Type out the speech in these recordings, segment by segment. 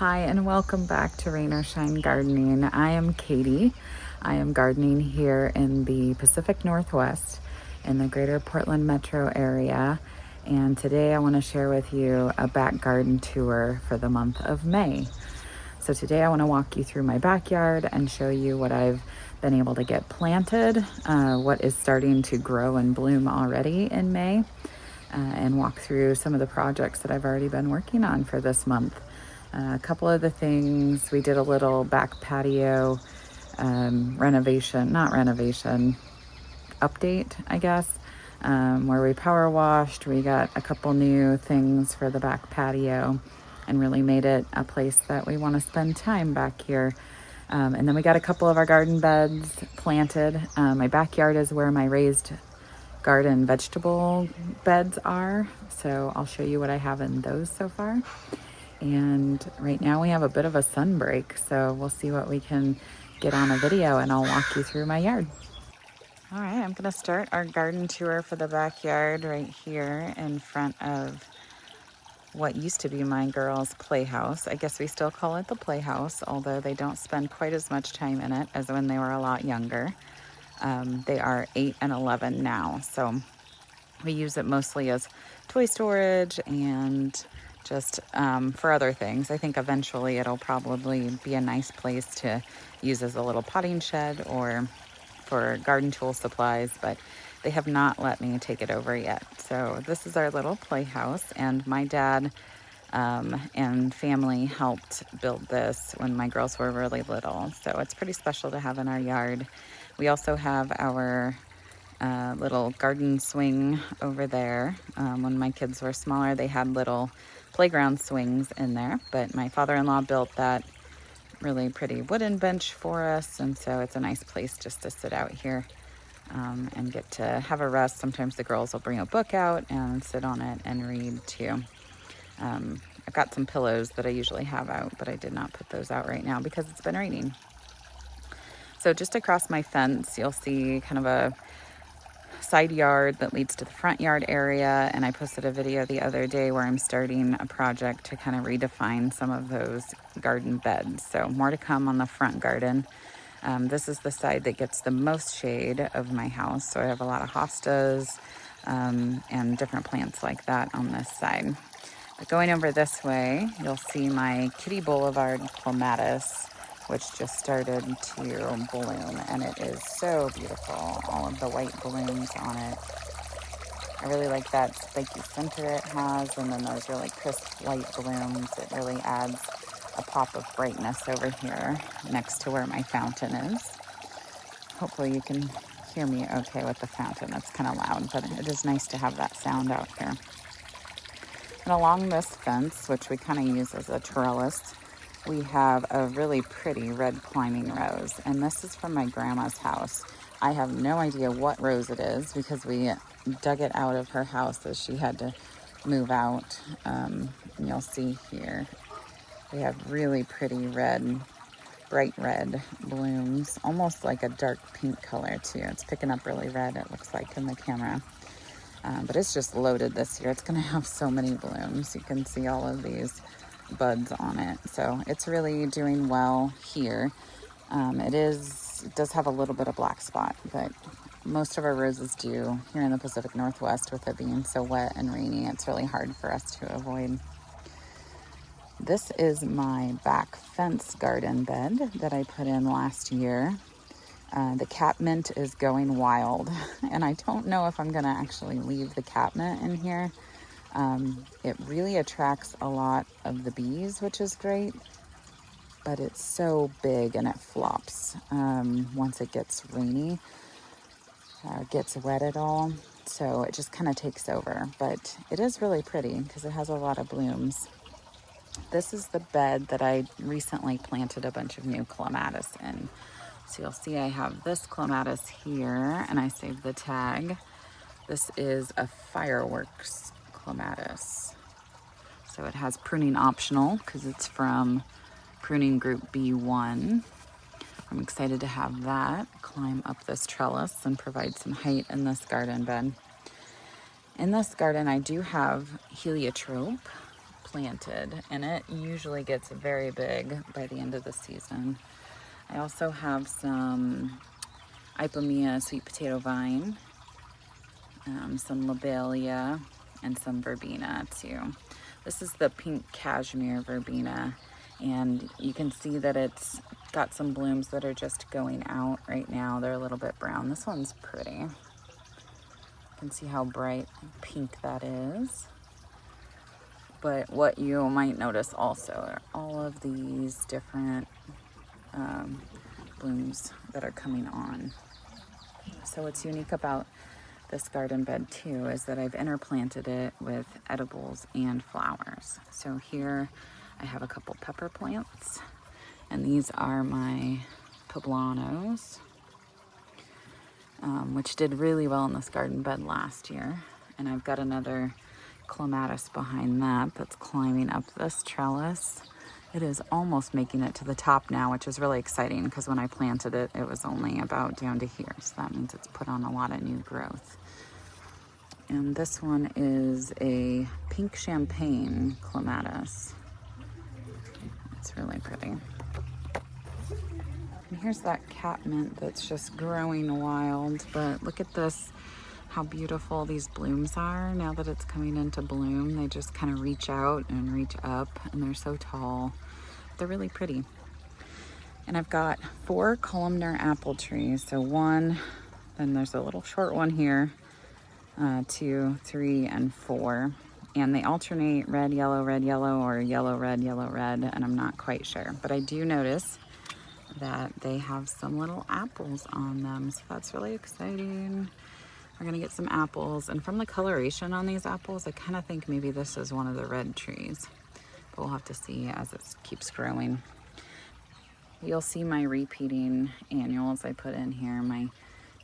Hi, and welcome back to Rain or Shine Gardening. I am Katie. I am gardening here in the Pacific Northwest in the greater Portland metro area. And today I want to share with you a back garden tour for the month of May. So today I want to walk you through my backyard and show you what I've been able to get planted, what is starting to grow and bloom already in May, and walk through some of the projects that I've already been working on for this month. A couple of the things, we did a little back patio update, I guess, where we power washed. We got a couple new things for the back patio and really made it a place that we want to spend time back here. And then we got a couple of our garden beds planted. My backyard is where my raised garden vegetable beds are. So I'll show you what I have in those so far. And right now we have a bit of a sun break, so we'll see what we can get on a video and I'll walk you through my yard. All right, I'm gonna start our garden tour for the backyard right here in front of what used to be my girls' playhouse. I guess we still call it the playhouse, although they don't spend quite as much time in it as when they were a lot younger. They are 8 and 11 now, so we use it mostly as toy storage and just for other things. I think eventually it'll probably be a nice place to use as a little potting shed or for garden tool supplies, but they have not let me take it over yet. So this is our little playhouse, and my dad and family helped build this when my girls were really little. So it's pretty special to have in our yard. We also have our little garden swing over there. When my kids were smaller, they had little playground swings in there, but my father-in-law built that really pretty wooden bench for us, and so it's a nice place just to sit out here and get to have a rest. Sometimes the girls will bring a book out and sit on it and read too. I've got some pillows that I usually have out, but I did not put those out right now because it's been raining. So just across my fence, you'll see kind of a side yard that leads to the front yard area, and I posted a video the other day where I'm starting a project to kind of redefine some of those garden beds. So more to come on the front garden. This is the side that gets the most shade of my house, so I have a lot of hostas and different plants like that on this side. But going over this way, you'll see my Kitty Boulevard Clematis, which just started to bloom, and it is so beautiful. All of the white blooms on it. I really like that spiky center it has, and then those really crisp white blooms. It really adds a pop of brightness over here next to where my fountain is. Hopefully you can hear me okay with the fountain. It's kind of loud, but it is nice to have that sound out here. And along this fence, which we kind of use as a trellis, we have a really pretty red climbing rose, and this is from my grandma's house. I have no idea what rose it is because we dug it out of her house as she had to move out. And you'll see here, we have really pretty red, bright red blooms, almost like a dark pink color too. It's picking up really red, it looks like in the camera. But it's just loaded this year. It's gonna have so many blooms. You can see all of these buds on it. So it's really doing well here. It does have a little bit of black spot, but most of our roses do here in the Pacific Northwest. With it being so wet and rainy, it's really hard for us to avoid. This is my back fence garden bed that I put in last year. The catmint is going wild, and I don't know if I'm gonna actually leave the catmint in here. It really attracts a lot of the bees, which is great, but it's so big and it flops once it gets rainy, gets wet at all. So it just kind of takes over, but it is really pretty because it has a lot of blooms. This is the bed that I recently planted a bunch of new clematis in. So you'll see I have this clematis here, and I saved the tag. This is a fireworks clematis. So it has pruning optional because it's from pruning group B1. I'm excited to have that climb up this trellis and provide some height in this garden bed. In this garden, I do have heliotrope planted, and it usually gets very big by the end of the season. I also have some Ipomea sweet potato vine, some lobelia, and some verbena too. This is the pink cashmere verbena, and you can see that it's got some blooms that are just going out right now. They're a little bit brown. This one's pretty. You can see how bright pink that is. But what you might notice also are all of these different blooms that are coming on. So what's unique about this garden bed too is that I've interplanted it with edibles and flowers. So here I have a couple pepper plants, and these are my poblanos, which did really well in this garden bed last year. And I've got another Clematis behind that that's climbing up this trellis. It is almost making it to the top now, which is really exciting because when I planted it, it was only about down to here. So that means it's put on a lot of new growth. And this one is a pink champagne Clematis. It's really pretty. And here's that catmint that's just growing wild, but look at this, how beautiful these blooms are. Now that it's coming into bloom, they just kind of reach out and reach up, and they're so tall. They're really pretty. And I've got 4 columnar apple trees. So 1, then there's a little short one here, 2, 3, and 4. And they alternate red, yellow, or yellow, red, and I'm not quite sure. But I do notice that they have some little apples on them, so that's really exciting. We're gonna get some apples, and from the coloration on these apples, I kind of think maybe this is one of the red trees, but we'll have to see as it keeps growing. You'll see my repeating annuals I put in here, my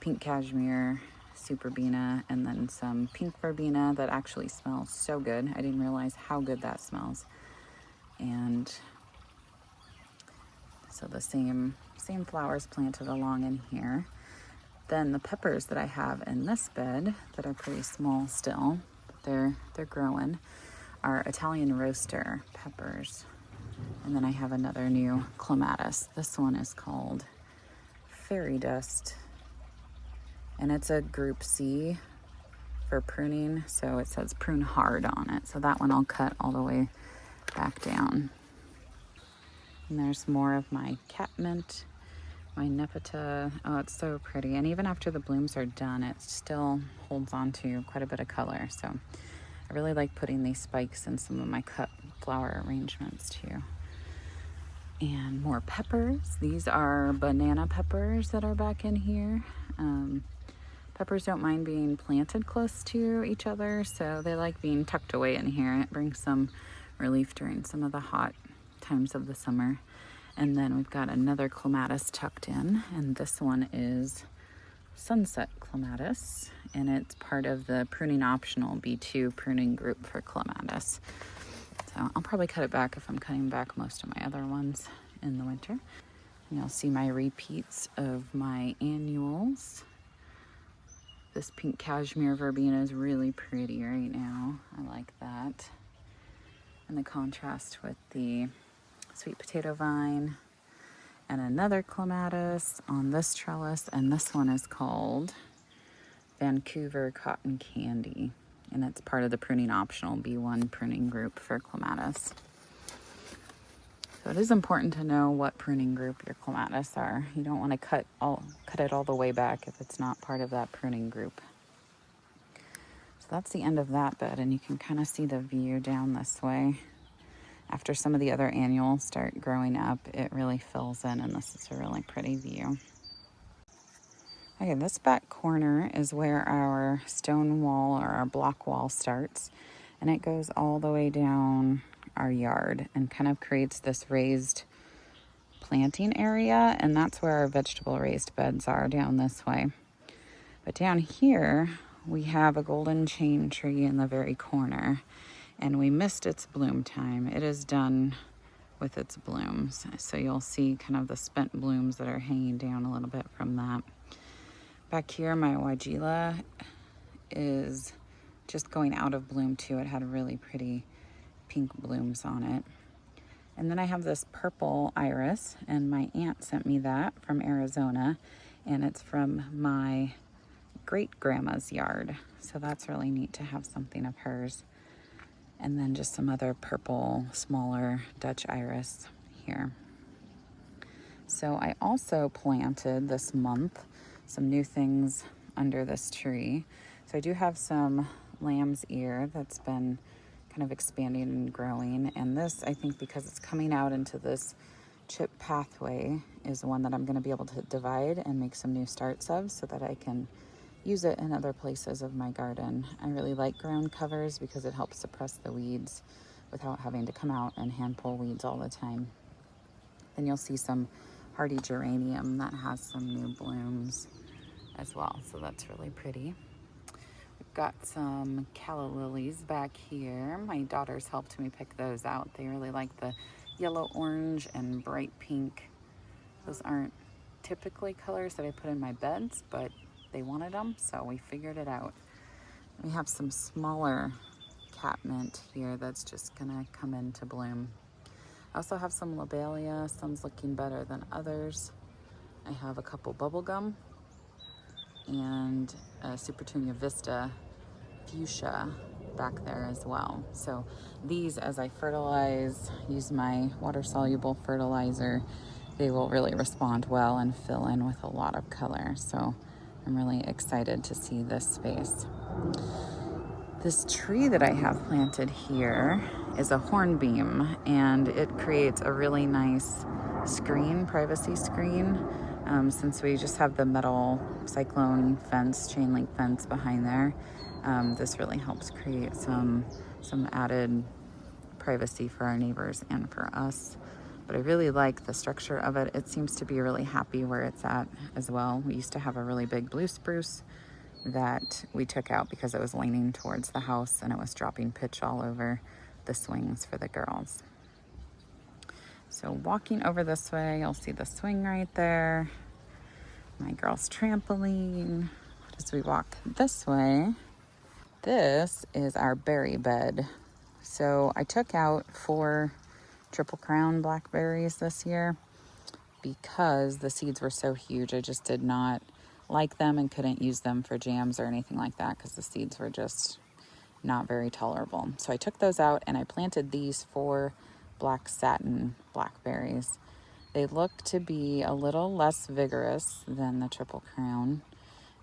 pink cashmere, superbena, and then some pink verbena that actually smells so good. I didn't realize how good that smells. And so the same flowers planted along in here. Then the peppers that I have in this bed that are pretty small still, they're growing, are Italian roaster peppers. And then I have another new Clematis. This one is called Fairy Dust, and it's a group C for pruning, so it says prune hard on it. So that one I'll cut all the way back down. And there's more of my catmint, my nepeta. Oh, it's so pretty. And even after the blooms are done, it still holds on to quite a bit of color. So I really like putting these spikes in some of my cut flower arrangements too. And more peppers. These are banana peppers that are back in here. Peppers don't mind being planted close to each other, so they like being tucked away in here. It brings some relief during some of the hot times of the summer. And then we've got another Clematis tucked in, and this one is Sunset Clematis, and it's part of the pruning optional B2 pruning group for Clematis. So I'll probably cut it back if I'm cutting back most of my other ones in the winter. And you'll see my repeats of my annuals. This pink cashmere verbena is really pretty right now. I like that. And the contrast with the sweet potato vine and another Clematis on this trellis. And this one is called Vancouver Cotton Candy. And it's part of the pruning optional B1 pruning group for Clematis. So it is important to know what pruning group your Clematis are. You don't want to cut it all the way back if it's not part of that pruning group. So that's the end of that bed, and you can kind of see the view down this way. After some of the other annuals start growing up, it really fills in, and this is a really pretty view. Okay, this back corner is where our stone wall or our block wall starts, and it goes all the way down our yard and kind of creates this raised planting area, and that's where our vegetable raised beds are down this way. But down here, we have a golden chain tree in the very corner, and we missed its bloom time. It is done with its blooms, so you'll see kind of the spent blooms that are hanging down a little bit from that. Back here, my Weigela is just going out of bloom too. It had really pretty pink blooms on it. And then I have this purple iris, and my aunt sent me that from Arizona, and it's from my great grandma's yard. So that's really neat to have something of hers. And then just some other purple, smaller Dutch iris here. So I also planted this month some new things under this tree. So I do have some lamb's ear that's been kind of expanding and growing. And this, I think because it's coming out into this chip pathway, is one that I'm going to be able to divide and make some new starts of so that I can use it in other places of my garden. I really like ground covers because it helps suppress the weeds without having to come out and hand pull weeds all the time. Then you'll see some hardy geranium that has some new blooms as well, so that's really pretty. We've got some calla lilies back here. My daughters helped me pick those out. They really like the yellow, orange, and bright pink. Those aren't typically colors that I put in my beds, but they wanted them, so we figured it out. We have some smaller catmint here that's just gonna come into bloom. I also have some lobelia. Some's looking better than others. I have a couple bubblegum and a Supertunia Vista fuchsia back there as well. So these, as I fertilize, use my water-soluble fertilizer, they will really respond well and fill in with a lot of color. So I'm really excited to see this space. This tree that I have planted here is a hornbeam, and it creates a really nice screen, privacy screen. Since we just have the metal cyclone fence, chain link fence behind there, this really helps create some added privacy for our neighbors and for us. But I really like the structure of it. It seems to be really happy where it's at as well. We used to have a really big blue spruce that we took out because it was leaning towards the house and it was dropping pitch all over the swings for the girls. So walking over this way, you'll see the swing right there. My girls' trampoline. As we walk this way, this is our berry bed. So I took out 4 Triple Crown blackberries this year because the seeds were so huge. I just did not like them and couldn't use them for jams or anything like that because the seeds were just not very tolerable. So I took those out and I planted these 4 black satin blackberries. They look to be a little less vigorous than the Triple Crown,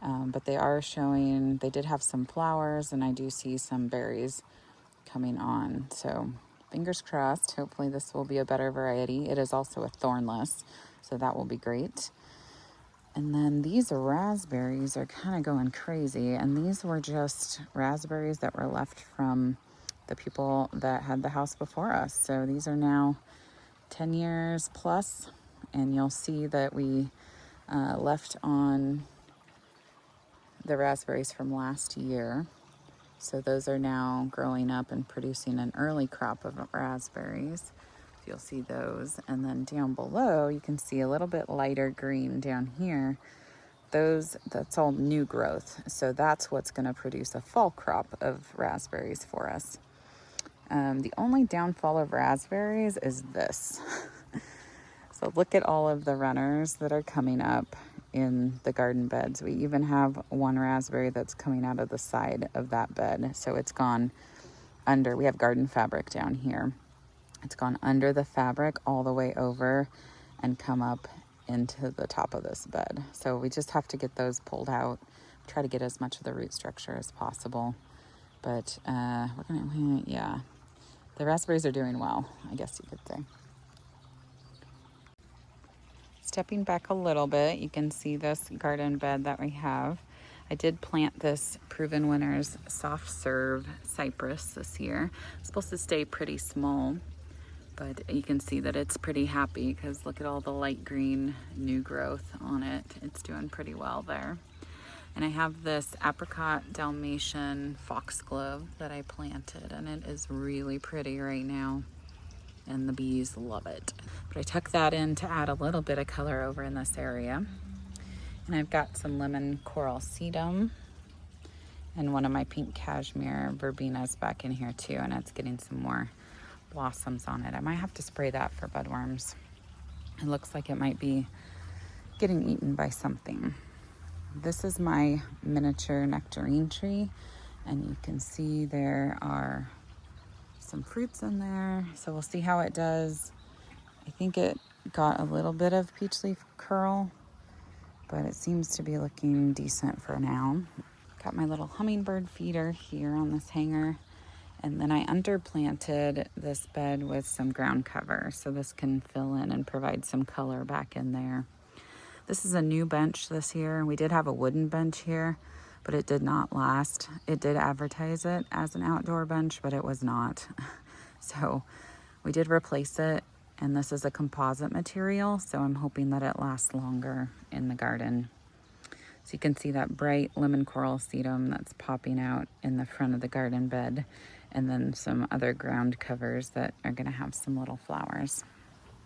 but they are showing, they did have some flowers, and I do see some berries coming on. So fingers crossed, hopefully this will be a better variety. It is also a thornless, so that will be great. And then these raspberries are kind of going crazy, and these were just raspberries that were left from the people that had the house before us. So these are now 10 years plus, and you'll see that we left on the raspberries from last year. So those are now growing up and producing an early crop of raspberries. You'll see those. And then down below, you can see a little bit lighter green down here. That's all new growth. So that's what's going to produce a fall crop of raspberries for us. The only downfall of raspberries is this. So look at all of the runners that are coming up in the garden beds. We even have one raspberry that's coming out of the side of that bed. So it's gone under. We have garden fabric down here. It's gone under the fabric all the way over and come up into the top of this bed. So we just have to get those pulled out, try to get as much of the root structure as possible. But the raspberries are doing well, I guess you could say. Stepping back a little bit, you can see this garden bed that we have. I did plant this Proven Winners soft serve cypress this year. It's supposed to stay pretty small, but you can see that it's pretty happy because look at all the light green new growth on it. It's doing pretty well there. And I have this apricot Dalmatian foxglove that I planted, and it is really pretty right now, and the bees love it. But I tuck that in to add a little bit of color over in this area. And I've got some lemon coral sedum and one of my pink cashmere verbenas back in here too, and it's getting some more blossoms on it. I might have to spray that for budworms. It looks like it might be getting eaten by something. This is my miniature nectarine tree, and you can see there are some fruits in there. So we'll see how it does. I think it got a little bit of peach leaf curl, but it seems to be looking decent for now. Got my little hummingbird feeder here on this hanger. And then I underplanted this bed with some ground cover, so this can fill in and provide some color back in there. This is a new bench this year. We did have a wooden bench here, but it did not last. It did advertise it as an outdoor bench, but it was not. So we did replace it, and this is a composite material, so I'm hoping that it lasts longer in the garden. So you can see that bright lemon coral sedum that's popping out in the front of the garden bed, and then some other ground covers that are gonna have some little flowers.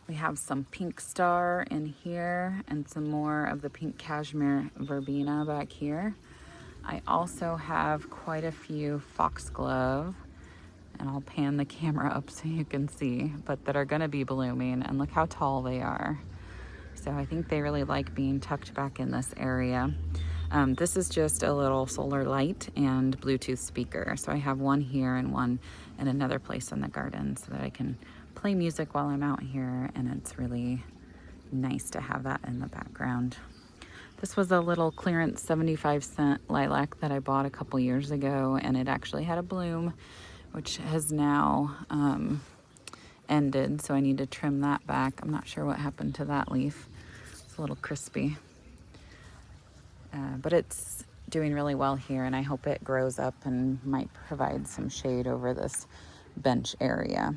We have some pink star in here and some more of the pink cashmere verbena back here. I also have quite a few foxglove, and I'll pan the camera up so you can see, but that are gonna be blooming, and look how tall they are. So I think they really like being tucked back in this area. This is just a little solar light and Bluetooth speaker. So I have one here and one in another place in the garden so that I can play music while I'm out here, and it's really nice to have that in the background. This was a little clearance 75-cent lilac that I bought a couple years ago, and it actually had a bloom, which has now ended, so I need to trim that back. I'm not sure what happened to that leaf. It's a little crispy. But it's doing really well here, and I hope it grows up and might provide some shade over this bench area.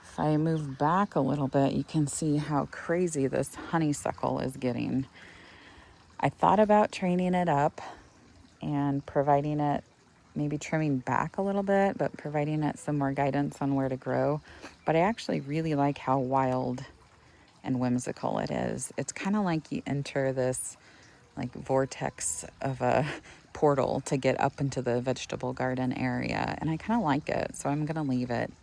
If I move back a little bit, you can see how crazy this honeysuckle is getting. I thought about training it up and providing it, maybe trimming back a little bit, but providing it some more guidance on where to grow. But I actually really like how wild and whimsical it is. It's kind of like you enter this like vortex of a portal to get up into the vegetable garden area, and I kind of like it, so I'm gonna leave it.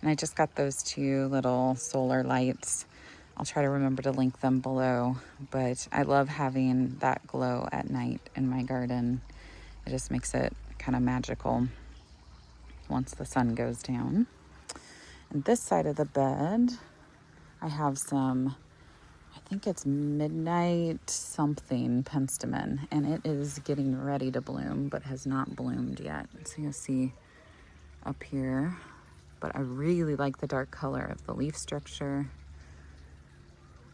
And I just got those two little solar lights. I'll try to remember to link them below, but I love having that glow at night in my garden. It just makes it kind of magical once the sun goes down. And this side of the bed, I have some, I think it's midnight something penstemon, and it is getting ready to bloom, but has not bloomed yet. So you'll see up here, but I really like the dark color of the leaf structure,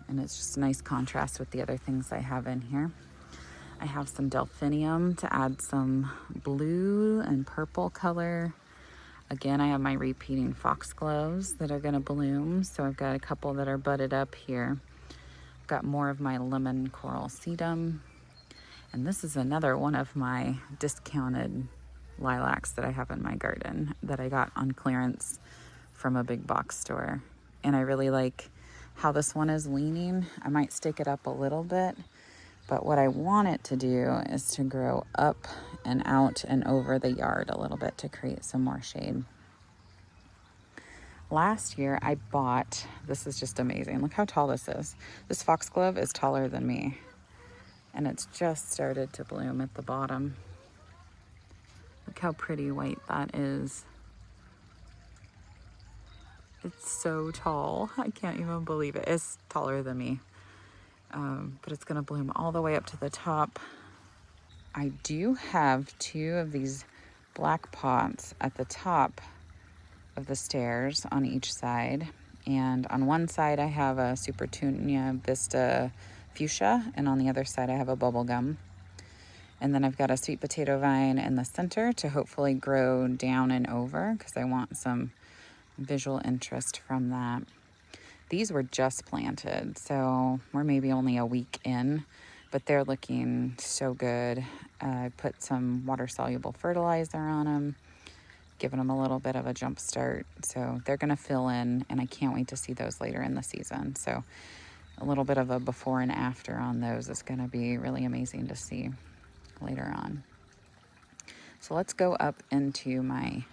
and it's just a nice contrast with the other things I have in here. I have some delphinium to add some blue and purple color. Again, I have my repeating foxgloves that are gonna bloom. So I've got a couple that are budded up here. I've got more of my lemon coral sedum. And this is another one of my discounted lilacs that I have in my garden that I got on clearance from a big box store. And I really like how this one is leaning. I might stake it up a little bit, but what I want it to do is to grow up and out and over the yard a little bit to create some more shade. Last year I bought, this is just amazing. Look how tall this is. This foxglove is taller than me, and it's just started to bloom at the bottom. Look how pretty white that is. It's so tall. I can't even believe it. It's taller than me. But it's gonna bloom all the way up to the top. I do have two of these black pots at the top of the stairs on each side. And on one side I have a Supertunia Vista fuchsia, and on the other side I have a bubblegum. And then I've got a sweet potato vine in the center to hopefully grow down and over, because I want some visual interest from that. These were just planted, so we're maybe only a week in, but they're looking so good. I put some water-soluble fertilizer on them, giving them a little bit of a jump start. So they're gonna fill in, and I can't wait to see those later in the season. So a little bit of a before and after on those is gonna be really amazing to see later on. So let's go up into my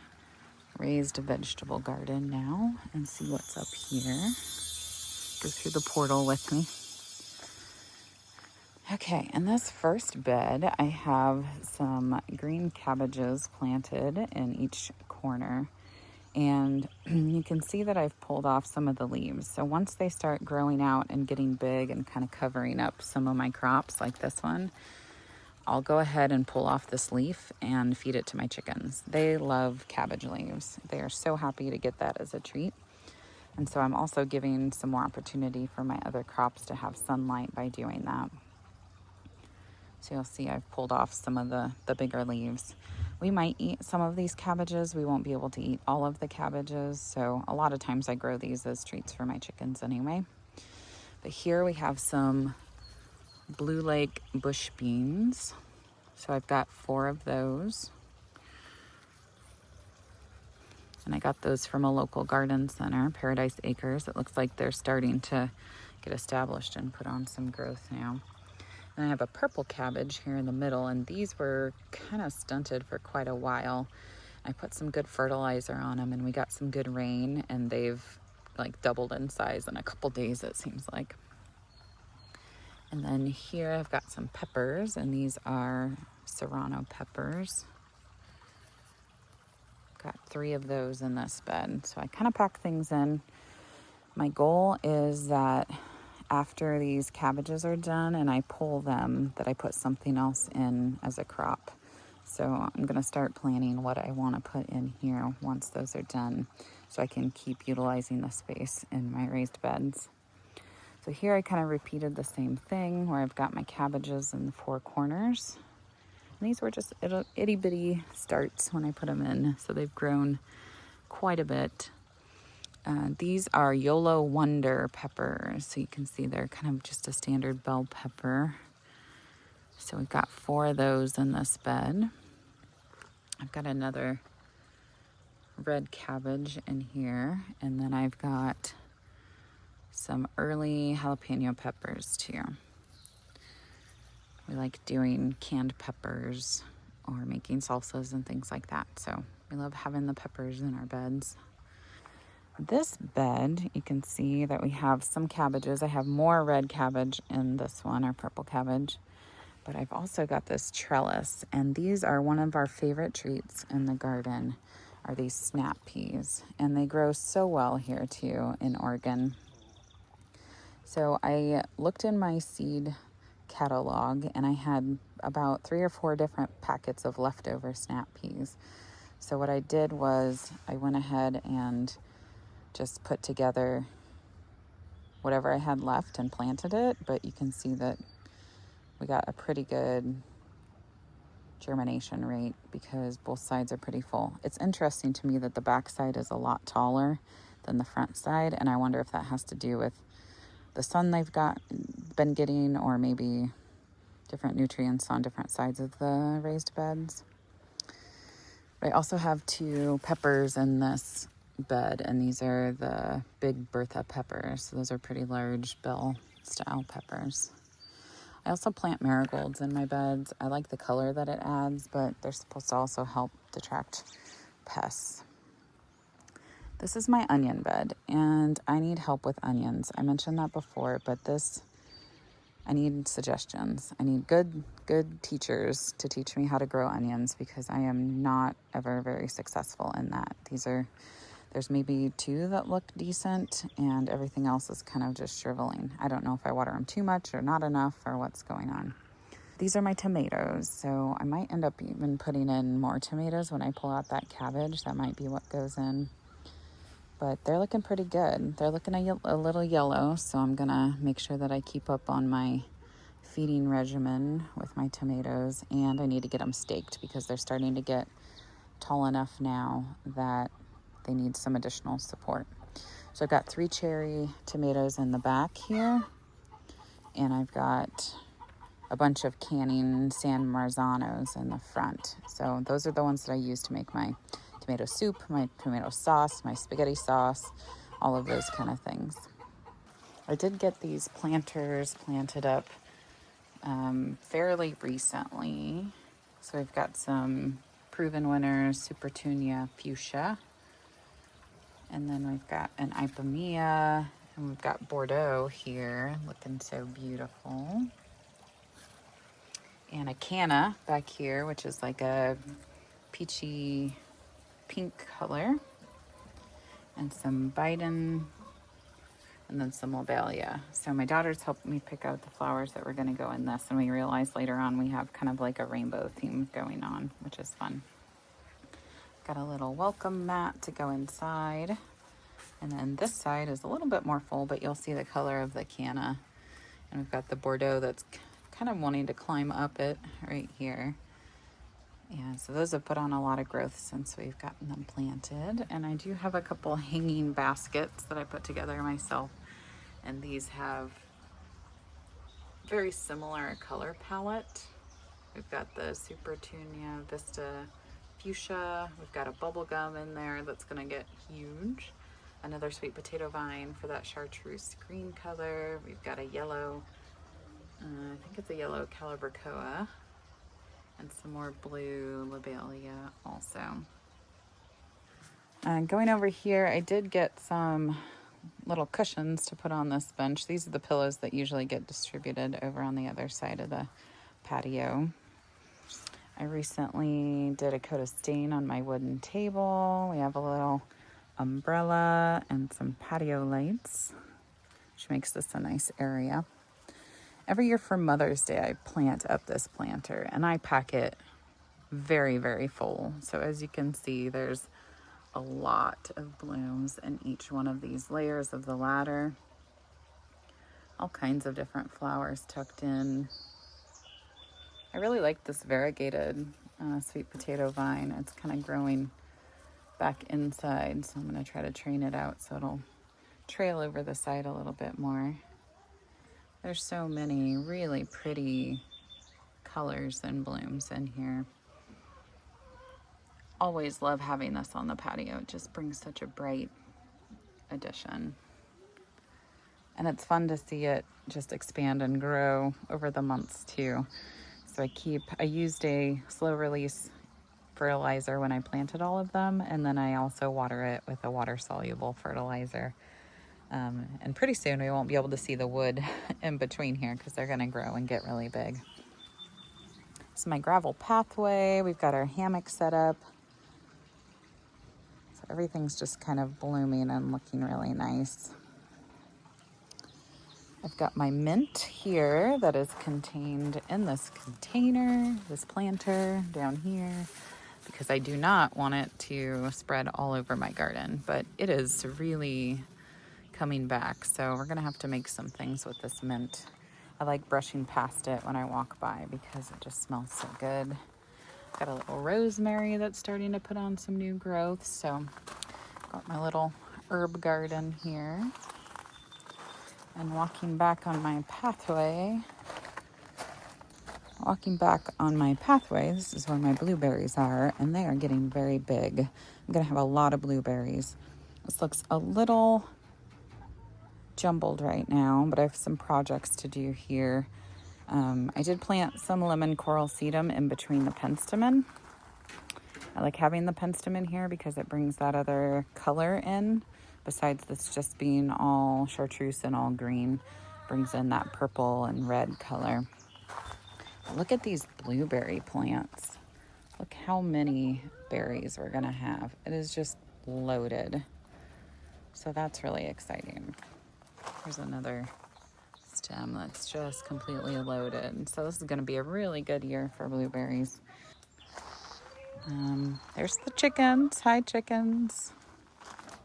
raised vegetable garden now and see what's up here. Go through the portal with me. Okay, in this first bed, I have some green cabbages planted in each corner. And you can see that I've pulled off some of the leaves. So once they start growing out and getting big and kind of covering up some of my crops like this one, I'll go ahead and pull off this leaf and feed it to my chickens. They love cabbage leaves. They are so happy to get that as a treat. And so I'm also giving some more opportunity for my other crops to have sunlight by doing that. So you'll see I've pulled off some of the bigger leaves. We might eat some of these cabbages. We won't be able to eat all of the cabbages. So a lot of times I grow these as treats for my chickens anyway. But here we have some Blue Lake bush beans. So I've got 4 of those. And I got those from a local garden center, Paradise Acres. It looks like they're starting to get established and put on some growth now. And I have a purple cabbage here in the middle, and these were kind of stunted for quite a while. I put some good fertilizer on them, and we got some good rain, and they've like doubled in size in a couple days, it seems like. And then here I've got some peppers, and these are serrano peppers. Got 3 of those in this bed. So I kind of pack things in. My goal is that after these cabbages are done and I pull them, that I put something else in as a crop. So I'm going to start planning what I want to put in here once those are done, so I can keep utilizing the space in my raised beds. So here I kind of repeated the same thing where I've got my cabbages in the 4 corners. And these were just itty bitty starts when I put them in, so they've grown quite a bit. These are YOLO Wonder peppers. So you can see they're kind of just a standard bell pepper. So we've got 4 of those in this bed. I've got another red cabbage in here. And then I've got some early jalapeno peppers too. We like doing canned peppers or making salsas and things like that. So we love having the peppers in our beds. This bed, you can see that we have some cabbages. I have more red cabbage in this one, or purple cabbage. But I've also got this trellis, and these are one of our favorite treats in the garden, are these snap peas. And they grow so well here too in Oregon. So I looked in my seed catalog, and I had about 3 or 4 different packets of leftover snap peas. So what I did was I went ahead and just put together whatever I had left and planted it, but you can see that we got a pretty good germination rate because both sides are pretty full. It's interesting to me that the back side is a lot taller than the front side, and I wonder if that has to do with the sun they've been getting, or maybe different nutrients on different sides of the raised beds. But I also have 2 peppers in this bed, and these are the big Bertha peppers. So those are pretty large bell style peppers. I also plant marigolds in my beds. I like the color that it adds, but they're supposed to also help detract pests. This is my onion bed, and I need help with onions. I mentioned that before, but I need suggestions. I need good teachers to teach me how to grow onions, because I am not ever very successful in that. There's maybe 2 that look decent, and everything else is kind of just shriveling. I don't know if I water them too much or not enough, or what's going on. These are my tomatoes, so I might end up even putting in more tomatoes when I pull out that cabbage. That might be what goes in. But they're looking pretty good. They're looking a little yellow, so I'm gonna make sure that I keep up on my feeding regimen with my tomatoes, and I need to get them staked because they're starting to get tall enough now that they need some additional support. So I've got 3 cherry tomatoes in the back here, and I've got a bunch of canning San Marzanos in the front. So those are the ones that I use to make my tomato soup, my tomato sauce, my spaghetti sauce, all of those kind of things. I did get these planters planted up fairly recently. So we've got some proven winners, Supertunia fuchsia. And then we've got an Ipomoea, and we've got Bordeaux here, looking so beautiful. And a canna back here, which is like a peachy pink color. And some Biden, and then some lobelia. So my daughters helped me pick out the flowers that were going to go in this, and we realized later on we have kind of like a rainbow theme going on, which is fun. Got a little welcome mat to go inside. And then this side is a little bit more full, but you'll see the color of the canna. And we've got the Bordeaux that's kind of wanting to climb up it right here. Yeah, so those have put on a lot of growth since we've gotten them planted. And I do have a couple hanging baskets that I put together myself. And these have very similar color palette. We've got the Super Tunia Vista Fuchsia. We've got a bubblegum in there that's gonna get huge. Another sweet potato vine for that chartreuse green color. We've got a yellow, I think it's a yellow calibrachoa, and some more blue lobelia also. Going over here, I did get some little cushions to put on this bench. These are the pillows that usually get distributed over on the other side of the patio. I recently did a coat of stain on my wooden table. We have a little umbrella and some patio lights, which makes this a nice area. Every year for Mother's Day, I plant up this planter, and I pack it very, very full. So as you can see, there's a lot of blooms in each one of these layers of the ladder. All kinds of different flowers tucked in. I really like this variegated sweet potato vine. It's kind of growing back inside, so I'm going to try to train it out so it'll trail over the side a little bit more. There's so many really pretty colors and blooms in here. Always love having this on the patio. It just brings such a bright addition. And it's fun to see it just expand and grow over the months too. So I used a slow release fertilizer when I planted all of them, and then I also water it with a water soluble fertilizer. And pretty soon we won't be able to see the wood in between here because they're gonna grow and get really big. So my gravel pathway, we've got our hammock set up. So everything's just kind of blooming and looking really nice. I've got my mint here that is contained in this container, this planter down here, because I do not want it to spread all over my garden, but it is really coming back. So we're gonna have to make some things with this mint. I like brushing past it when I walk by because it just smells so good. Got a little rosemary that's starting to put on some new growth. So got my little herb garden here. And walking back on my pathway, this is where my blueberries are, and they are getting very big. I'm gonna have a lot of blueberries. This looks a little jumbled right now, but I have some projects to do here. I did plant some lemon coral sedum in between the penstemon. I like having the penstemon here because it brings that other color in. Besides this just being all chartreuse and all green, brings in that purple and red color. Look at these blueberry plants. Look how many berries we're gonna have. It is just loaded. So that's really exciting. Here's another stem that's just completely loaded. So this is gonna be a really good year for blueberries. There's the chickens. Hi, chickens.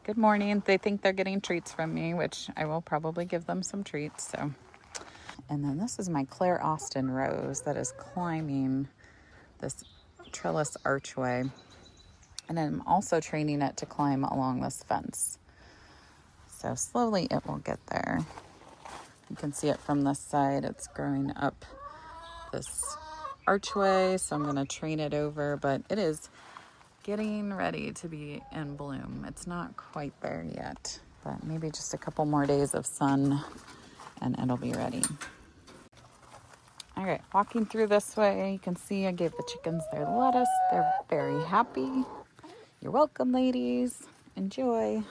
Good morning. They think they're getting treats from me, which I will probably give them some treats. So, and then this is my Claire Austin rose that is climbing this trellis archway. And I'm also training it to climb along this fence. So slowly it will get there. You can see it from this side. It's growing up this archway. So I'm going to train it over, but it is getting ready to be in bloom. It's not quite there yet, but maybe just a couple more days of sun and it'll be ready. All right, walking through this way, you can see I gave the chickens their lettuce. They're very happy. You're welcome, ladies. Enjoy.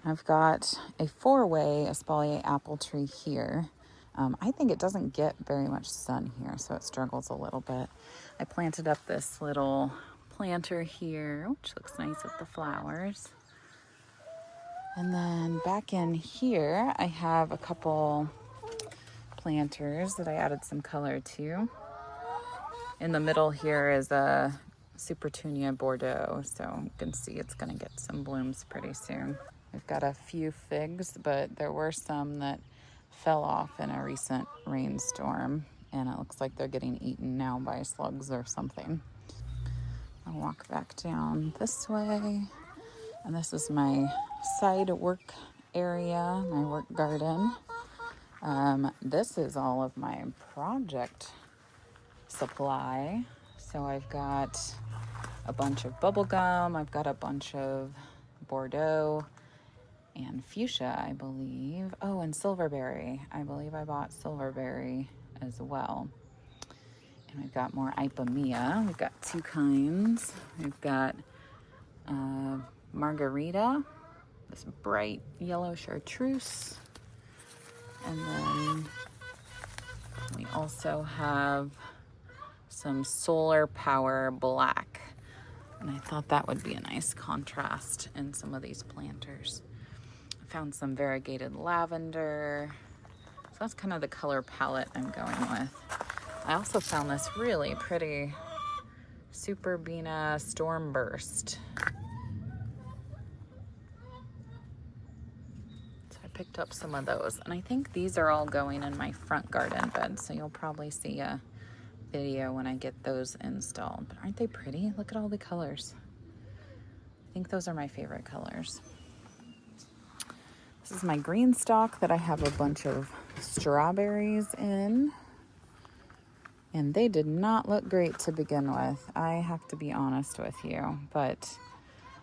I've got a 4-way espalier apple tree here. I think it doesn't get very much sun here, so it struggles a little bit. I planted up this little planter here, which looks nice with the flowers. And then back in here, I have a couple planters that I added some color to. In the middle here is a Supertunia Bordeaux, so you can see it's going to get some blooms pretty soon. We've got a few figs, but there were some that fell off in a recent rainstorm, and it looks like they're getting eaten now by slugs or something. I'll walk back down this way, and this is my side work area, my work garden. This is all of my project supply. So I've got a bunch of bubble gum, I've got a bunch of Bordeaux and fuchsia, I believe. Oh, and silverberry. I believe I bought silverberry as well. And we've got more Ipomea. We've got 2 kinds. We've got Margarita, this bright yellow chartreuse. And then we also have some solar power black. And I thought that would be a nice contrast in some of these planters. I found some variegated lavender. So that's kind of the color palette I'm going with. I also found this really pretty Superbina Stormburst. So I picked up some of those. And I think these are all going in my front garden bed. So you'll probably see a video when I get those installed. But aren't they pretty? Look at all the colors. I think those are my favorite colors. This is my green stalk that I have a bunch of strawberries in. And they did not look great to begin with. I have to be honest with you. But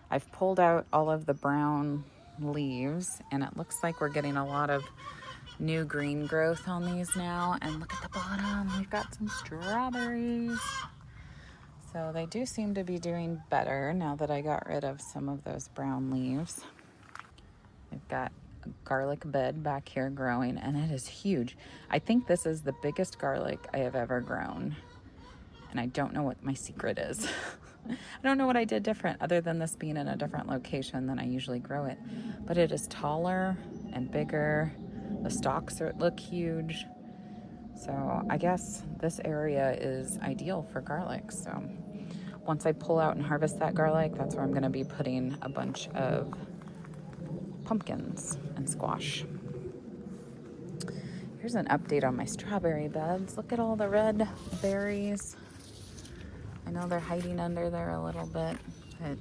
I've pulled out all of the brown leaves, and it looks like we're getting a lot of new green growth on these now. And look at the bottom, we've got some strawberries. So they do seem to be doing better now that I got rid of some of those brown leaves. We've got a garlic bed back here growing, and it is huge. I think this is the biggest garlic I have ever grown, and I don't know what my secret is. I don't know what I did different other than this being in a different location than I usually grow it, but it is taller and bigger. The stalks look huge. So I guess this area is ideal for garlic. So once I pull out and harvest that garlic, that's where I'm going to be putting a bunch of pumpkins and squash. Here's an update on my strawberry beds. Look at all the red berries. I know they're hiding under there a little bit, but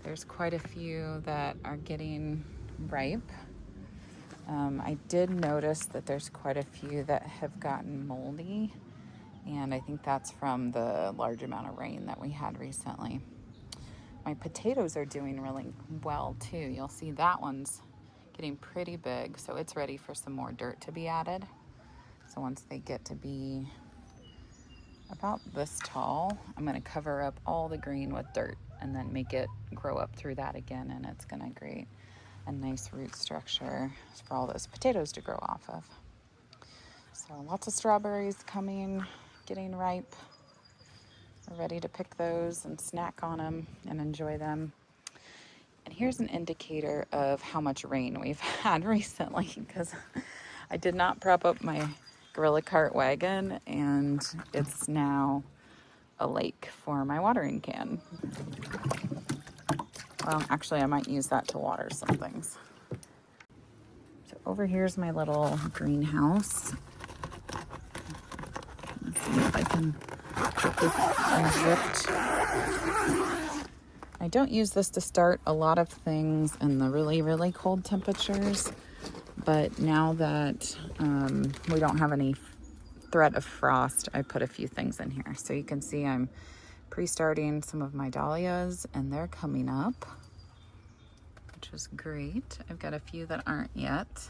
there's quite a few that are getting ripe. I did notice that there's quite a few that have gotten moldy, and I think that's from the large amount of rain that we had recently. My potatoes are doing really well too. You'll see that one's getting pretty big, so it's ready for some more dirt to be added. So once they get to be about this tall, I'm going to cover up all the green with dirt and then make it grow up through that again, and it's going to create a nice root structure for all those potatoes to grow off of. So lots of strawberries coming, getting ripe. We're ready to pick those and snack on them and enjoy them. And here's an indicator of how much rain we've had recently, because I did not prop up my Gorilla Cart wagon, and it's now a lake for my watering can. Well, actually, I might use that to water some things. So over here's my little greenhouse. Let's see if I can get this unzipped. I don't use this to start a lot of things in the really, really cold temperatures. But now that we don't have any threat of frost, I put a few things in here. So you can see I'm pre-starting some of my dahlias, and they're coming up, which is great. I've got a few that aren't yet.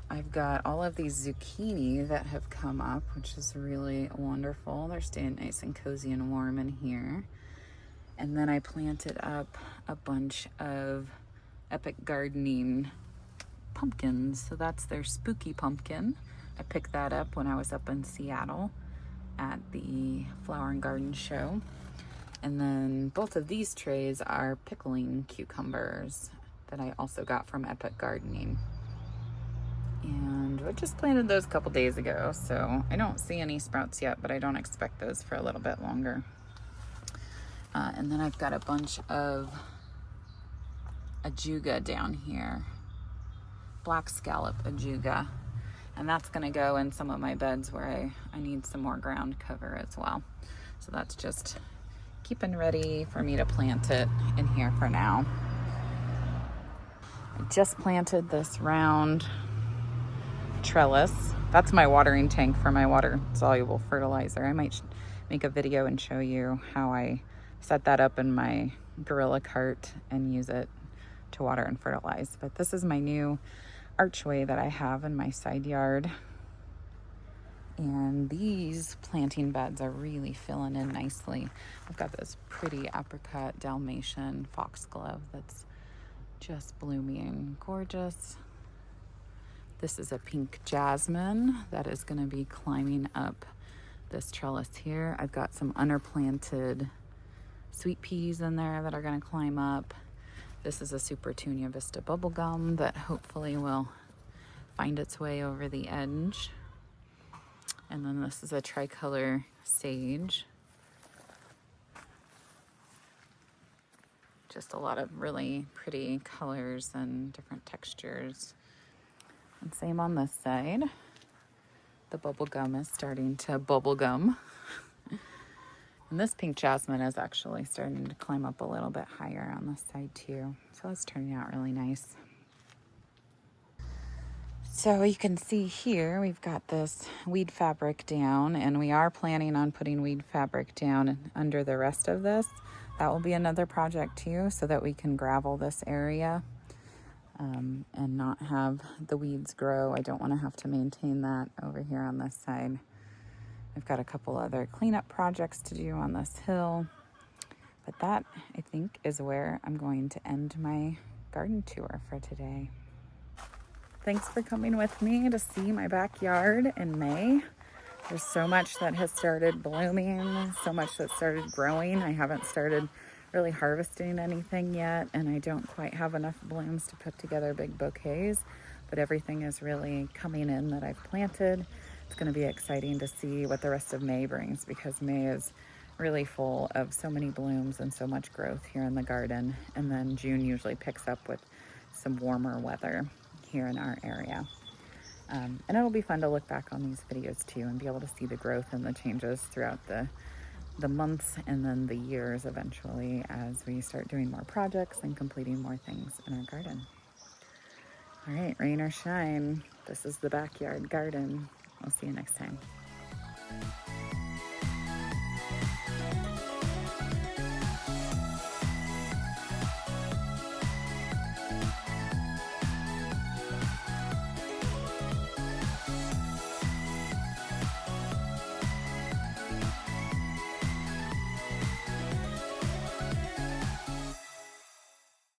I've got all of these zucchini that have come up, which is really wonderful. They're staying nice and cozy and warm in here. And then I planted up a bunch of Epic Gardening pumpkins. So that's their spooky pumpkin. I picked that up when I was up in Seattle at the Flower and Garden Show. And then both of these trays are pickling cucumbers that I also got from Epic Gardening. And I just planted those a couple days ago, so I don't see any sprouts yet, but I don't expect those for a little bit longer. And then I've got a bunch of ajuga down here, black scallop ajuga, and that's going to go in some of my beds where I need some more ground cover as well. So that's just keeping ready for me to plant it in here for now. I just planted this round trellis. That's my watering tank for my water soluble fertilizer. I might make a video and show you how I set that up in my gorilla cart and use it to water and fertilize. But this is my new archway that I have in my side yard. And these planting beds are really filling in nicely. I've got this pretty apricot Dalmatian foxglove that's just blooming gorgeous. This is a pink jasmine that is going to be climbing up this trellis here. I've got some underplanted sweet peas in there that are going to climb up. This is a Supertunia Vista bubblegum that hopefully will find its way over the edge. And then this is a tricolor sage. Just a lot of really pretty colors and different textures. And same on this side. The bubblegum is starting to bubblegum. And this pink jasmine is actually starting to climb up a little bit higher on this side too. So it's turning out really nice. So you can see here, we've got this weed fabric down, and we are planning on putting weed fabric down under the rest of this. That will be another project too, so that we can gravel this area and not have the weeds grow. I don't want to have to maintain that over here on this side. I've got a couple other cleanup projects to do on this hill, but that, I think, is where I'm going to end my garden tour for today. Thanks for coming with me to see my backyard in May. There's so much that has started blooming, so much that started growing. I haven't started really harvesting anything yet, and I don't quite have enough blooms to put together big bouquets, but everything is really coming in that I've planted. It's going to be exciting to see what the rest of May brings, because May is really full of so many blooms and so much growth here in the garden. And then June usually picks up with some warmer weather here in our area. And it'll be fun to look back on these videos too and be able to see the growth and the changes throughout the months and then the years eventually, as we start doing more projects and completing more things in our garden. All right, rain or shine, this is the backyard garden. I'll see you next time.